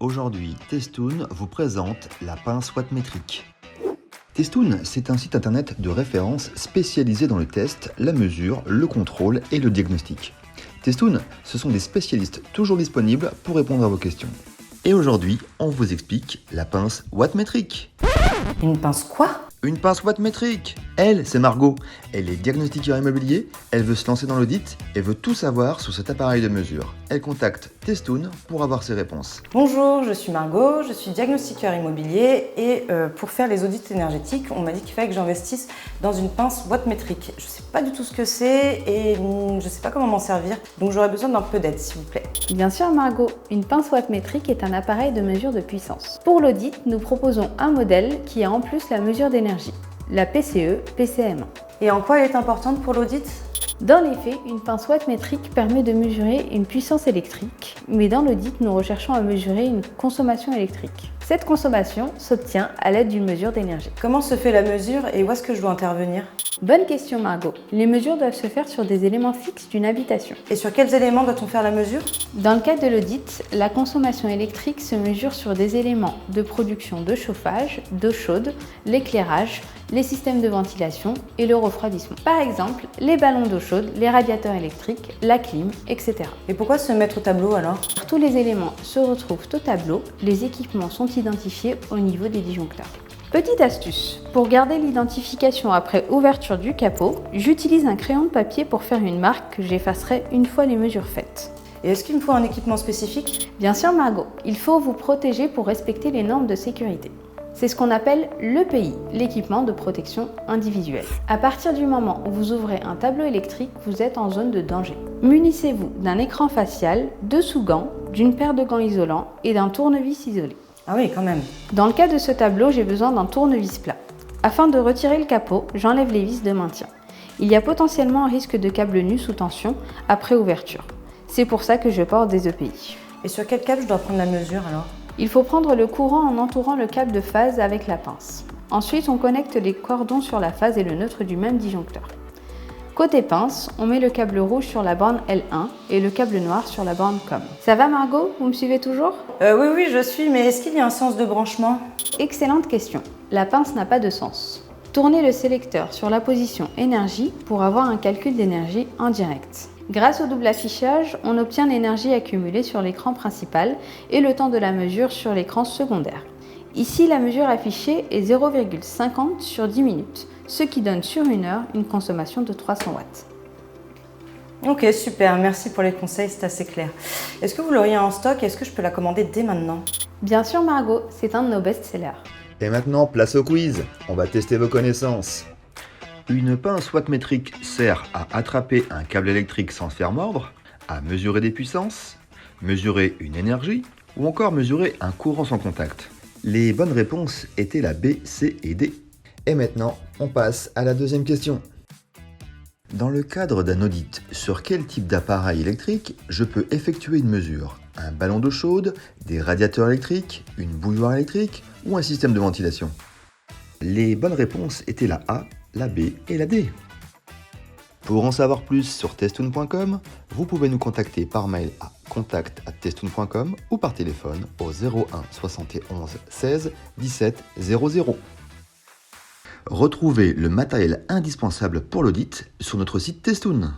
Aujourd'hui, Testoon vous présente la pince wattmétrique. Testoon, c'est un site internet de référence spécialisé dans le test, la mesure, le contrôle et le diagnostic. Testoon, ce sont des spécialistes toujours disponibles pour répondre à vos questions. Et aujourd'hui, on vous explique la pince wattmétrique. Une pince quoi? Une pince wattmétrique. Elle, c'est Margot. Elle est diagnostiqueur immobilier, elle veut se lancer dans l'audit et veut tout savoir sur cet appareil de mesure. Elle contacte Testoon pour avoir ses réponses. Bonjour, je suis Margot, je suis diagnostiqueur immobilier et pour faire les audits énergétiques, on m'a dit qu'il fallait que j'investisse dans une pince wattmétrique. Je ne sais pas du tout ce que c'est et je ne sais pas comment m'en servir, donc j'aurais besoin d'un peu d'aide s'il vous plaît. Bien sûr Margot, une pince wattmétrique est un appareil de mesure de puissance. Pour l'audit, nous proposons un modèle qui a en plus la mesure d'énergie, la PCE PCM1. Et en quoi elle est importante pour l'audit? Dans les faits, une pince wattmétrique permet de mesurer une puissance électrique, mais dans l'audit, nous recherchons à mesurer une consommation électrique. Cette consommation s'obtient à l'aide d'une mesure d'énergie. Comment se fait la mesure et où est-ce que je dois intervenir? Bonne question Margot. Les mesures doivent se faire sur des éléments fixes d'une habitation. Et sur quels éléments doit-on faire la mesure? Dans le cadre de l'audit, la consommation électrique se mesure sur des éléments de production de chauffage, d'eau chaude, l'éclairage, les systèmes de ventilation et le refroidissement. Par exemple, les ballons d'eau chaude, les radiateurs électriques, la clim, etc. Et pourquoi se mettre au tableau alors? Tous les éléments se retrouvent au tableau, les équipements sont identifiés au niveau des disjoncteurs. Petite astuce, pour garder l'identification après ouverture du capot, j'utilise un crayon de papier pour faire une marque que j'effacerai une fois les mesures faites. Et est-ce qu'il me faut un équipement spécifique? Bien sûr Margot, il faut vous protéger pour respecter les normes de sécurité. C'est ce qu'on appelle l'EPI, l'équipement de protection individuelle. À partir du moment où vous ouvrez un tableau électrique, vous êtes en zone de danger. Munissez-vous d'un écran facial, de sous-gants, d'une paire de gants isolants et d'un tournevis isolé. Ah oui, quand même. Dans le cas de ce tableau, j'ai besoin d'un tournevis plat. Afin de retirer le capot, j'enlève les vis de maintien. Il y a potentiellement un risque de câble nu sous tension après ouverture. C'est pour ça que je porte des EPI. Et sur quel câble je dois prendre la mesure alors? Il faut prendre le courant en entourant le câble de phase avec la pince. Ensuite, on connecte les cordons sur la phase et le neutre du même disjoncteur. Côté pince, on met le câble rouge sur la borne L1 et le câble noir sur la borne COM. Ça va Margot? Vous me suivez toujours? Oui, je suis, mais est-ce qu'il y a un sens de branchement? Excellente question. La pince n'a pas de sens. Tournez le sélecteur sur la position énergie pour avoir un calcul d'énergie en direct. Grâce au double affichage, on obtient l'énergie accumulée sur l'écran principal et le temps de la mesure sur l'écran secondaire. Ici, la mesure affichée est 0,50 sur 10 minutes, ce qui donne sur une heure une consommation de 300 watts. Ok, super, merci pour les conseils, c'est assez clair. Est-ce que vous l'auriez en stock et est-ce que je peux la commander dès maintenant? Bien sûr Margot, c'est un de nos best-sellers. Et maintenant, place au quiz. On va tester vos connaissances. Une pince wattmétrique sert à attraper un câble électrique sans se faire mordre, à mesurer des puissances, mesurer une énergie ou encore mesurer un courant sans contact. Les bonnes réponses étaient la B, C et D. Et maintenant, on passe à la deuxième question. Dans le cadre d'un audit, sur quel type d'appareil électrique je peux effectuer une mesure? Un ballon d'eau chaude, des radiateurs électriques, une bouilloire électrique ou un système de ventilation? Les bonnes réponses étaient la A, la B et la D. Pour en savoir plus sur testoon.com, vous pouvez nous contacter par mail à contact@testoon.com ou par téléphone au 01 71 16 17 00. Retrouvez le matériel indispensable pour l'audit sur notre site Testoon.